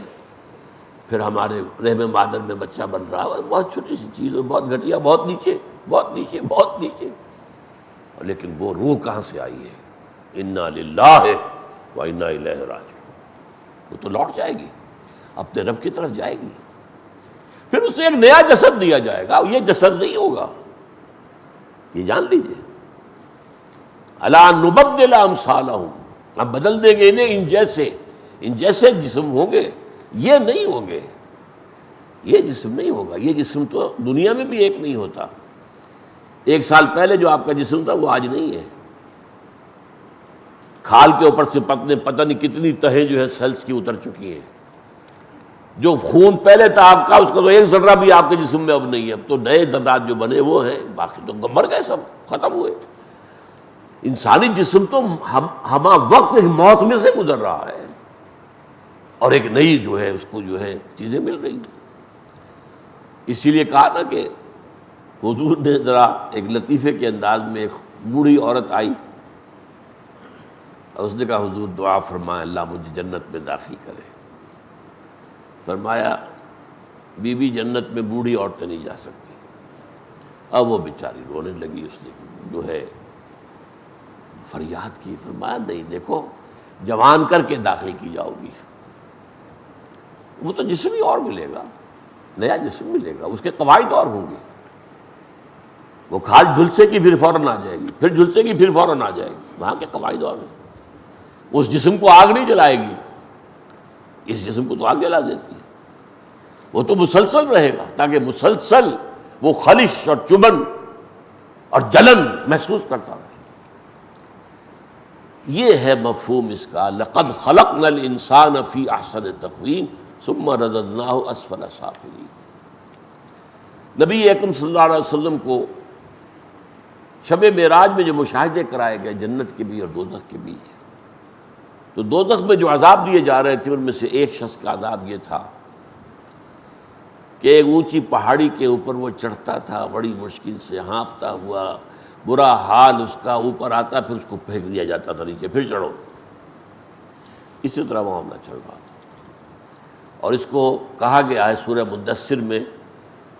پھر ہمارے رحم مادر میں بچہ بن رہا ہے، بہت چھوٹی سی چیز ہے، بہت گھٹیا، بہت نیچے، بہت نیچے، بہت نیچے۔ لیکن وہ روح کہاں سے آئی ہے؟ انا للہ و انا الیہ راجعون، وہ تو لوٹ جائے گی، اپنے رب کی طرف جائے گی، پھر اسے ایک نیا جسد دیا جائے گا۔ یہ جسد نہیں ہوگا، یہ جان لیجئے۔ الا نبدل امثالہم، ہم بدل دیں گے انہیں ان جیسے جسم ہوں گے، یہ نہیں ہوں گے، یہ جسم نہیں ہوگا۔ یہ جسم تو دنیا میں بھی ایک نہیں ہوتا۔ ایک سال پہلے جو آپ کا جسم تھا وہ آج نہیں ہے۔ کھال کے اوپر سے پتہ نہیں کتنی تہیں جو ہے سیلز کی اتر چکی ہیں۔ جو خون پہلے تھا آپ کا، اس کا تو ایک ذرہ بھی آپ کے جسم میں اب نہیں ہے۔ اب تو نئے ذرات جو بنے وہ ہیں، باقی تو مر گئے، سب ختم ہوئے۔ انسانی جسم تو ہمہ وقت ایک موت میں سے گزر رہا ہے، اور ایک نئی جو ہے اس کو جو ہے چیزیں مل رہی ہیں۔ اسی لیے کہا نا کہ حضور نے ذرا ایک لطیفے کے انداز میں ایک بوڑھی عورت آئی اور اس نے کہا حضور دعا فرمائے اللہ مجھے جنت میں داخل کرے۔ فرمایا بی بی جنت میں بوڑھی عورتیں نہیں جا سکتی۔ اب وہ بیچاری رونے لگی، اس نے جو ہے فریاد کی۔ فرمایا نہیں، دیکھو جوان کر کے داخل کی جاؤ گی، وہ تو جسم ہی اور ملے گا، نیا جسم ملے گا، اس کے قواعد اور ہوں گے۔ وہ کھال جھلسے کی پھر فوراً آ جائے گی، پھر جھلسے کی پھر فوراً آ جائے گی، وہاں کے قواعد اور ہیں۔ اس جسم کو آگ نہیں جلائے گی، اس جسم کو تو آگ جلا دیتی ہے، وہ تو مسلسل رہے گا تاکہ مسلسل وہ خلش اور چبھن اور جلن محسوس کرتا رہے۔ یہ ہے مفہوم اس کا، لقد خلقنا الانسان فی احسن تقویم ثم رددناہ اسفل سافلین۔ نبی اکرم صلی اللہ علیہ وسلم کو شب معراج میں جو مشاہدے کرائے گئے جنت کے بھی اور دوزخ کے بھی، تو دوزخ میں جو عذاب دیے جا رہے تھے ان میں سے ایک شخص کا عذاب یہ تھا کہ ایک اونچی پہاڑی کے اوپر وہ چڑھتا تھا بڑی مشکل سے ہانپتا ہوا، برا حال اس کا، اوپر آتا پھر اس کو پھینک دیا جاتا تھا نیچے، پھر چڑھو۔ اسی طرح معاملہ چل رہا تھا، اور اس کو کہا گیا ہے سورہ مدثر میں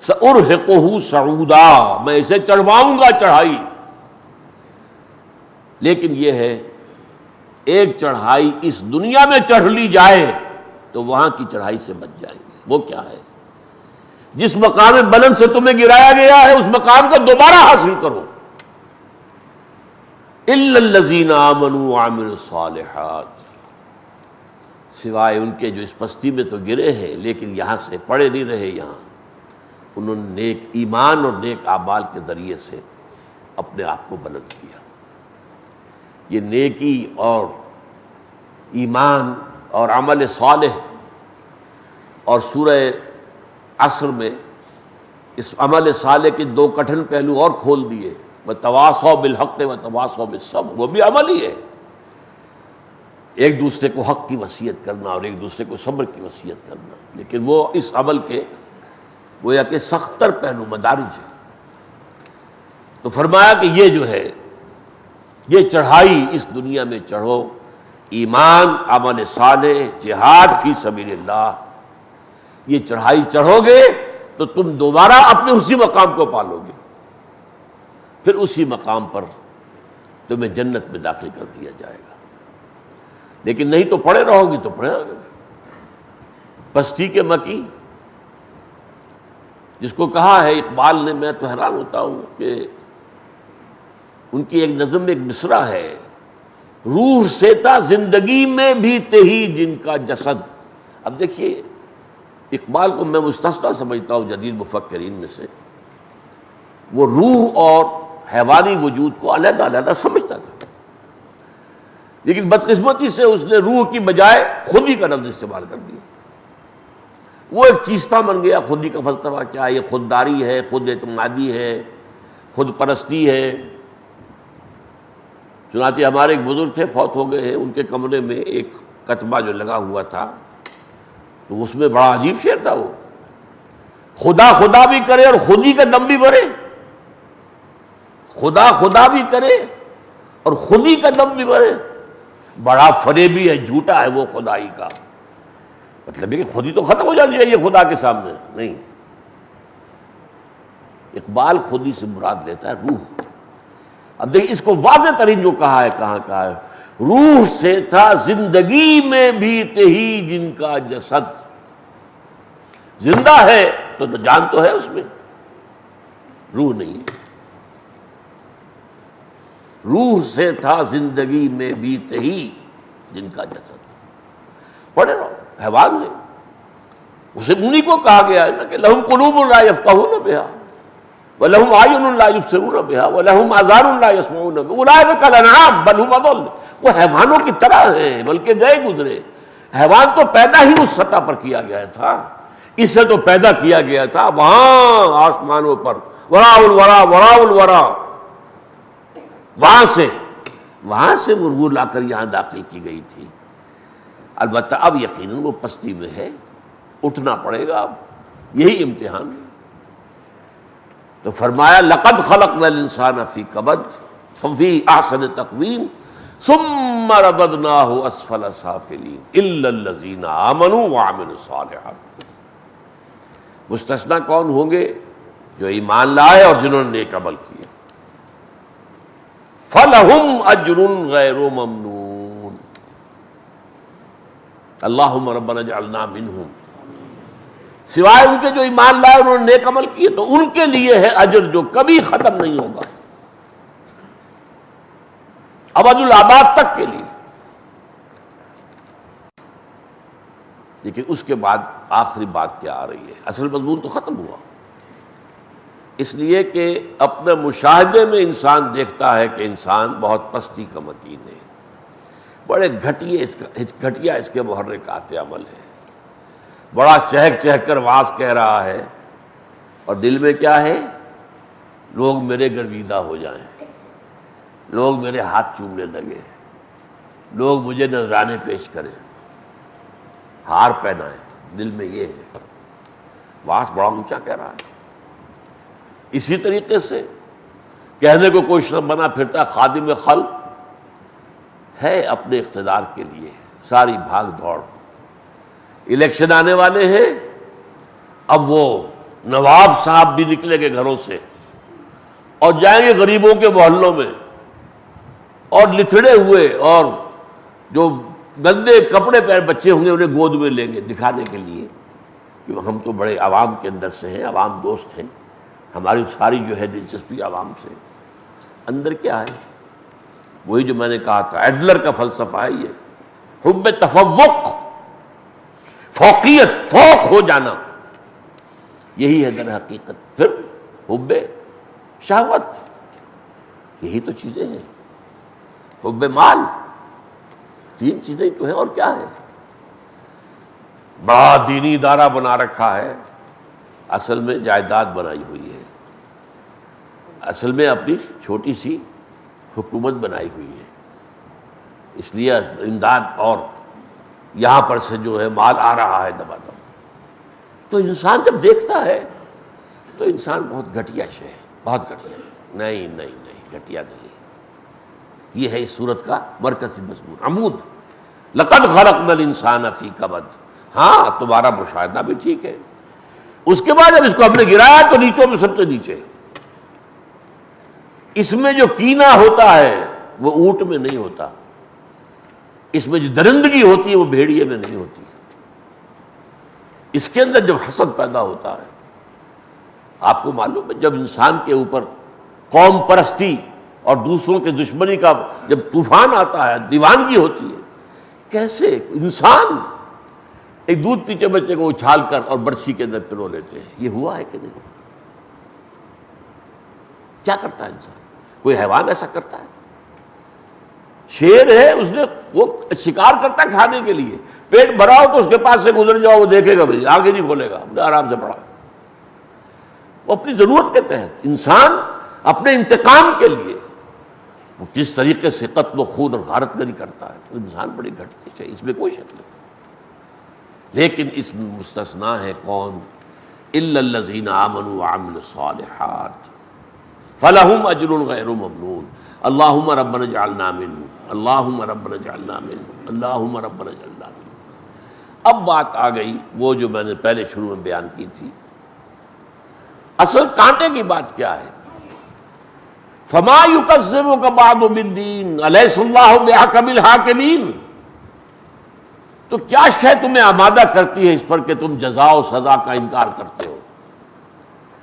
سأرہقہ صعودا، میں اسے چڑھواؤں گا چڑھائی۔ لیکن یہ ہے ایک چڑھائی اس دنیا میں چڑھ لی جائے تو وہاں کی چڑھائی سے بچ جائیں گے۔ وہ کیا ہے؟ جس مقام بلند سے تمہیں گرایا گیا ہے اس مقام کو دوبارہ حاصل کرو۔ الا الذین آمنوا وعملوا الصالحات، سوائے ان کے جو اس پستی میں تو گرے ہیں لیکن یہاں سے پڑے نہیں رہے، یہاں انہوں نے نیک ایمان اور نیک اعمال کے ذریعے سے اپنے آپ کو بلند کیا۔ یہ نیکی اور ایمان اور عمل صالح، اور سورہ عصر میں اس عمل صالح کے دو کٹھن پہلو اور کھول دیے، وَتَوَاصَوْا بِالْحَقِّ وَتَوَاصَوْا بِالصَّبْرِ، وہ بھی عمل ہی ہے، ایک دوسرے کو حق کی وصیت کرنا اور ایک دوسرے کو صبر کی وصیت کرنا، لیکن وہ اس عمل کے گویا کہ سخت تر پہلو مدارج ہے۔ تو فرمایا کہ یہ جو ہے یہ چڑھائی اس دنیا میں چڑھو، ایمان، عمل صالح، جہاد فی سبیل اللہ، یہ چڑھائی چڑھو گے تو تم دوبارہ اپنے اسی مقام کو پالو گے، پھر اسی مقام پر تمہیں جنت میں داخل کر دیا جائے گا۔ لیکن نہیں تو پڑے رہو گی تو پڑے رہو گے۔ پستی کے مکی جس کو کہا ہے اقبال نے، میں تو حیران ہوتا ہوں کہ ان کی ایک نظم میں ایک مصرع ہے، روح سے تھا زندگی میں بھی تہی جن کا جسد۔ اب دیکھیے اقبال کو میں مستثنیٰ سمجھتا ہوں جدید مفکرین میں سے، وہ روح اور حیوانی وجود کو علیحدہ علیحدہ سمجھتا تھا، لیکن بدقسمتی سے اس نے روح کی بجائے خودی کا لفظ استعمال کر دیا۔ وہ ایک چیستہ بن گیا۔ خودی کا فلسفہ کیا ہے؟ یہ خودداری ہے، خود اعتمادی ہے، خود پرستی ہے۔ چنانچہ ہمارے ایک بزرگ تھے، فوت ہو گئے ہیں، ان کے کمرے میں ایک کتبہ جو لگا ہوا تھا تو اس میں بڑا عجیب شعر تھا، وہ خدا خدا بھی کرے اور خودی کا دم بھی بھرے، خدا خدا بھی کرے اور خودی کا دم بھی بھرے، بڑا فریبی ہے، جھوٹا ہے وہ خدائی کا۔ مطلب ہے کہ خودی تو ختم ہو جانی چاہیے خدا کے سامنے، نہیں۔ اقبال خودی سے مراد لیتا ہے روح۔ اب دیکھ اس کو واضح ترین جو کہا ہے، کہاں کہا ہے، روح سے تھا زندگی میں بھی تہی جن کا جسد۔ زندہ ہے تو جان تو ہے اس میں، روح نہیں۔ روح سے تھا زندگی میں بھی تہی جن کا جسد۔ پڑھے رہو، حیوان نے اسے انہی کو کہا گیا ہے نا کہ لہم قلوب لا یفقہون بہا وَلَهُمْ أَعْیُنٌ لَا يُبْصِرُونَ بِهَا وَلَهُمْ آذَانٌ لَا يَسْمَعُونَ بِهَا أُولَٰئِکَ کَالْأَنْعَامِ بَلْ هُمْ أَضَلُّ۔ وہ حیوانوں کی طرح ہیں بلکہ گئے گزرے۔ حیوان تو پیدا ہی اس سطح پر کیا گیا تھا، اسے تو پیدا کیا گیا تھا وہاں آسمانوں پر، وراء الورا وراء الورا، وہاں سے وہ روح لا کر یہاں داخل کی گئی تھی۔ البتہ اب یقیناً وہ پستی میں ہے، اٹھنا پڑے گا، اب یہی امتحان ہے۔ تو فرمایا لقد خلقنا الانسان فی کبد ففی احسن تقویم ثم رددناہ اسفل سافلین الا الذین آمنوا وعملوا الصالحات۔ مستثنیٰ کون ہوں گے؟ جو ایمان لائے اور جنہوں نے نیک عمل کیے۔ فلہم اجر غیر ممنون۔ اللہم ربنا اجعلنا منہم۔ سوائے ان کے جو ایمان لائے انہوں نے نیک عمل کیے تو ان کے لیے ہے اجر جو کبھی ختم نہیں ہوگا، ابد الآباد تک کے لیے۔ لیکن اس کے بعد آخری بات کیا آ رہی ہے؟ اصل مضمون تو ختم ہوا، اس لیے کہ اپنے مشاہدے میں انسان دیکھتا ہے کہ انسان بہت پستی کا مکین ہے، بڑے گھٹیا اس کے محرکات عمل ہے، بڑا چہک چہک کر واز کہہ رہا ہے، اور دل میں کیا ہے؟ لوگ میرے گرویدہ ہو جائیں، لوگ میرے ہاتھ چومنے لگے، لوگ مجھے نذرانے پیش کریں، ہار پہنائیں، دل میں یہ ہے، واز بڑا اونچا کہہ رہا ہے۔ اسی طریقے سے کہنے کو کوئی شخص بنا پھرتا ہے خادم خلق ہے، اپنے اقتدار کے لیے ساری بھاگ دوڑ، الیکشن آنے والے ہیں، اب وہ نواب صاحب بھی نکلیں گے گھروں سے اور جائیں گے غریبوں کے محلوں میں، اور لتھڑے ہوئے اور جو گندے کپڑے پہنے بچے ہوں گے انہیں گود میں لیں گے، دکھانے کے لیے کہ ہم تو بڑے عوام کے اندر سے ہیں، عوام دوست ہیں، ہماری ساری جو ہے دلچسپی عوام سے۔ اندر کیا ہے؟ وہی جو میں نے کہا تھا، ایڈلر کا فلسفہ ہے یہ، حب تفوق، فوقیت، فوق ہو جانا، یہی ہے در حقیقت۔ پھر حب شہوت، یہی تو چیزیں ہیں، حب مال، تین چیزیں تو ہیں، اور کیا ہے؟ بڑا دینی ادارہ بنا رکھا ہے، اصل میں جائیداد بنائی ہوئی ہے، اصل میں اپنی چھوٹی سی حکومت بنائی ہوئی ہے، اس لیے امداد اور یہاں پر سے جو ہے مال آ رہا ہے دبا دب۔ تو انسان جب دیکھتا ہے تو انسان بہت گھٹیا شے ہے، بہت گھٹیا۔ نہیں نہیں نہیں، گھٹیا نہیں، یہ ہے اس صورت کا مرکزی مضمون، عمود۔ لقد خلقنا الانسان فی کبد، ہاں تمہارا مشاہدہ بھی ٹھیک ہے۔ اس کے بعد جب اس کو ہم نے گرایا تو نیچوں میں سب سے نیچے، اس میں جو کینہ ہوتا ہے وہ اونٹ میں نہیں ہوتا، اس میں جو درندگی ہوتی ہے وہ بھیڑیے میں نہیں ہوتی، اس کے اندر جب حسد پیدا ہوتا ہے، آپ کو معلوم ہے جب انسان کے اوپر قوم پرستی اور دوسروں کے دشمنی کا جب طوفان آتا ہے، دیوانگی ہوتی ہے، کیسے انسان ایک دودھ پیتے بچے کو اچھال کر اور برچھی کے اندر پلو لیتے ہیں، یہ ہوا ہے کہ نہیں؟ کیا کرتا ہے انسان؟ کوئی حیوان ایسا کرتا ہے؟ شیر ہے، اس نے وہ شکار کرتا ہے کھانے کے لیے، پیٹ بھرا ہو تو اس کے پاس سے گزر جاؤ وہ دیکھے گا بھائی، آگے نہیں کھولے گا، آرام سے پڑا، وہ اپنی ضرورت کے تحت۔ انسان اپنے انتقام کے لیے وہ کس طریقے سے قتل و خون اور غارت گری کرتا ہے، تو انسان بڑی گھٹیا ہے، اس میں کوئی شک نہیں۔ لیکن اس میں مستثنا ہے کون؟ الا الذین آمنوا وعملوا الصالحات فلہم اجر غیر ممنون، اللہم ربنا اجعلنا منہم، اللہم ربنا اجعلنا منہم، اللہم ربنا اجعلنا منہم۔ اب بات آ گئی وہ جو میں نے پہلے شروع میں بیان کی تھی، اصل کانٹے کی بات کیا ہے؟ فما یکذبک بعد بالدین الیس اللہ بأحکم الحاکمین، تو کیا شے تمہیں آمادہ کرتی ہے اس پر کہ تم جزا و سزا کا انکار کرتے ہو،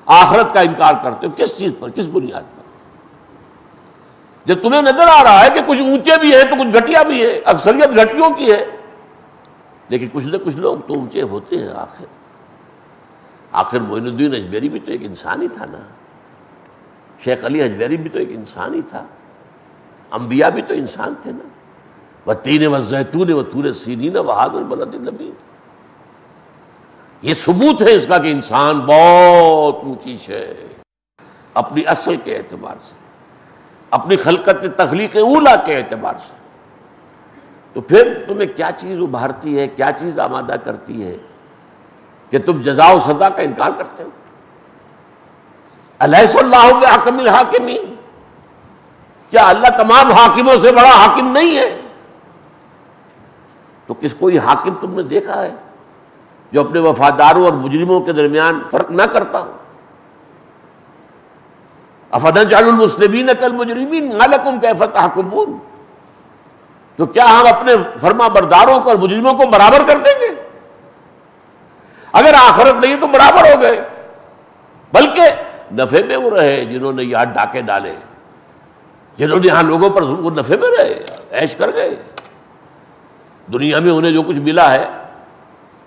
آخرت کا انکار کرتے ہو؟ کس چیز پر، کس بنیاد پر؟ جب تمہیں نظر آ رہا ہے کہ کچھ اونچے بھی ہیں تو کچھ گھٹیا بھی ہے، اکثریت گھٹیوں کی ہے، لیکن کچھ نہ کچھ لوگ تو اونچے ہوتے ہیں۔ آخر معین الدین اجمیری بھی تو ایک انسان ہی تھا نا، شیخ علی حجویری بھی تو ایک انسان ہی تھا، انبیاء بھی تو انسان تھے نا، والتین والزیتون وطور سینین وہذا البلد الامین۔ یہ ثبوت ہے اس کا کہ انسان بہت اونچی شے ہے اپنی اصل کے اعتبار سے، اپنی خلقت تخلیق اولا کے اعتبار سے۔ تو پھر تمہیں کیا چیز ابھارتی ہے، کیا چیز آمادہ کرتی ہے کہ تم جزا و سزا کا انکار کرتے ہو؟ الیس اللہ بأحکم الحاکمین، کیا اللہ تمام حاکموں سے بڑا حاکم نہیں ہے؟ تو کس کوئی حاکم تم نے دیکھا ہے جو اپنے وفاداروں اور مجرموں کے درمیان فرق نہ کرتا ہو؟ افنجعل المسلمین کالمجرمین ما لکم کیف تحکمون، تو کیا ہم اپنے فرما برداروں کو اور مجرموں کو برابر کر دیں گے؟ اگر آخرت نہیں تو برابر ہو گئے، بلکہ نفع میں وہ رہے جنہوں نے یہاں ڈاکے ڈالے، جنہوں نے یہاں لوگوں پر وہ نفع میں رہے، عیش کر گئے، دنیا میں انہیں جو کچھ ملا ہے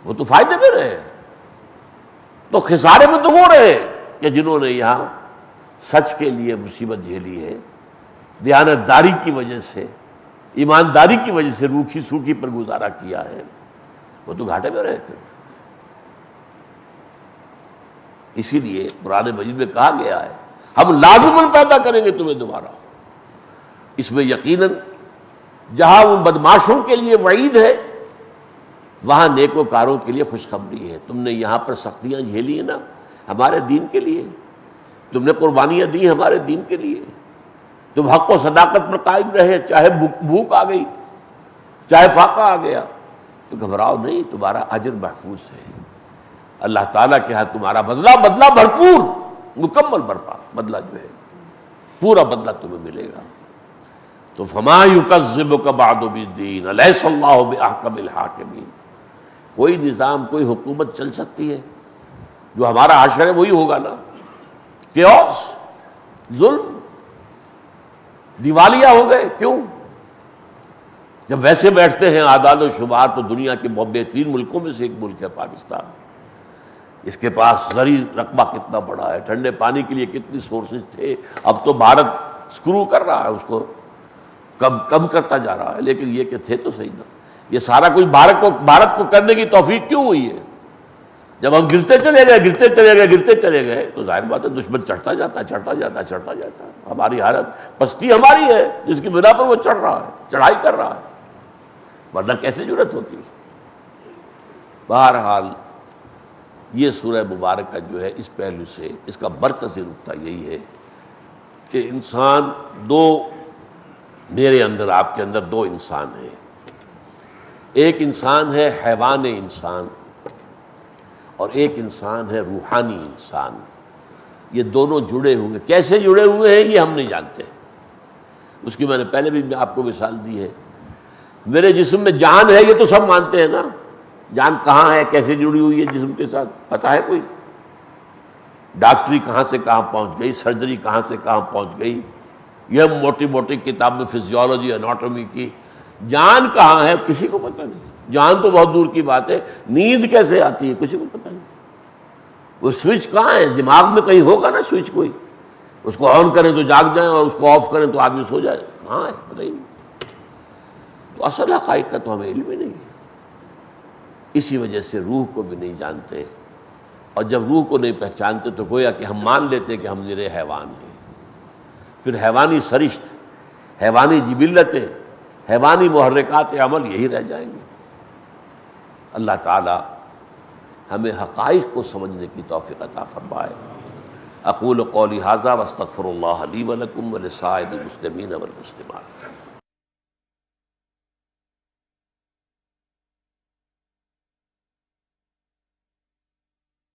وہ تو فائدے میں رہے، تو خسارے میں تو وہ رہے کہ جنہوں نے یہاں سچ کے لیے مصیبت جھیلی ہے، دیانتداری کی وجہ سے، ایمانداری کی وجہ سے روکھی سوکھی پر گزارا کیا ہے، وہ تو گھاٹے میں رہے تھے۔ اسی لیے قرآن مجید میں کہا گیا ہے ہم لازماً پیدا کریں گے تمہیں دوبارہ۔ اس میں یقیناً جہاں ان بدماشوں کے لیے وعید ہے وہاں نیکوکاروں کے لیے خوشخبری ہے۔ تم نے یہاں پر سختیاں جھیلی ہیں نا ہمارے دین کے لیے، تم نے قربانیاں دی ہمارے دین کے لیے، تم حق و صداقت پر قائم رہے، چاہے بھوک آ گئی، چاہے فاقہ آ گیا، تو گھبراؤ نہیں، تمہارا اجر محفوظ ہے۔ اللہ تعالیٰ کے ہاں تمہارا بدلہ بھرپور، مکمل بدلہ جو ہے پورا بدلہ تمہیں ملے گا۔ تو فما یکذبک بعد بالدین الیس اللہ باحکم الحاکمین۔ کوئی نظام، کوئی حکومت چل سکتی ہے؟ جو ہمارا حشر ہے وہی ہوگا نا، کیوس، ظلم، دیوالیہ ہو گئے۔ کیوں؟ جب ویسے بیٹھتے ہیں اعداد و شمار تو دنیا کے بہترین ملکوں میں سے ایک ملک ہے پاکستان، اس کے پاس زرعی رقبہ کتنا بڑا ہے، ٹھنڈے پانی کے لیے کتنی سورسز تھے، اب تو بھارت سکرو کر رہا ہے اس کو، کم کرتا جا رہا ہے، لیکن یہ کہ تھے تو صحیح نا۔ یہ سارا کچھ بھارت کو کرنے کی توفیق کیوں ہوئی ہے؟ جب ہم گرتے چلے گئے تو ظاہر بات ہے دشمن چڑھتا جاتا ہے۔ ہماری حالت پستی ہماری ہے جس کی بنا پر وہ چڑھ رہا ہے، چڑھائی کر رہا ہے، ورنہ کیسے جرأت ہوتی ہے؟ بہرحال یہ سورہ مبارکہ جو ہے اس پہلو سے اس کا مرکزی نقطہ یہی ہے کہ انسان میرے اندر، آپ کے اندر دو انسان ہیں۔ ایک انسان ہے حیوان انسان اور ایک انسان ہے روحانی انسان۔ یہ دونوں جڑے ہوئے، کیسے جڑے ہوئے ہیں یہ ہم نہیں جانتے، اس کی میں نے پہلے بھی آپ کو مثال دی ہے۔ میرے جسم میں جان ہے یہ تو سب مانتے ہیں نا، جان کہاں ہے، کیسے جڑی ہوئی ہے جسم کے ساتھ، پتہ ہے کوئی؟ ڈاکٹری کہاں سے کہاں پہنچ گئی، سرجری کہاں سے کہاں پہنچ گئی، یہ موٹی کتاب میں فزیولوجی اناٹومی کی، جان کہاں ہے کسی کو پتہ نہیں۔ جان تو بہت دور کی بات ہے، نیند کیسے آتی ہے کسی کو پتہ نہیں۔ وہ سوئچ کہاں ہے؟ دماغ میں کہیں ہوگا نا سوئچ کوئی، اس کو آن کریں تو جاگ جائیں اور اس کو آف کریں تو آدمی سو جائے، کہاں ہے پتہ ہی نہیں۔ تو اصل حقائق کا تو ہمیں علم ہی نہیں ہے، اسی وجہ سے روح کو بھی نہیں جانتے، اور جب روح کو نہیں پہچانتے تو گویا کہ ہم مان لیتے کہ ہم نرے حیوان ہیں، پھر حیوانی سرشت، حیوانی جبلتیں، حیوانی محرکات عمل یہی رہ جائیں گے۔ اللہ تعالی ہمیں حقائق کو سمجھنے کی توفیق عطا فرمائے۔ اقول قولی ھذا واستغفر اللہ لی ولکم ولسائر المسلمین والمسلمات۔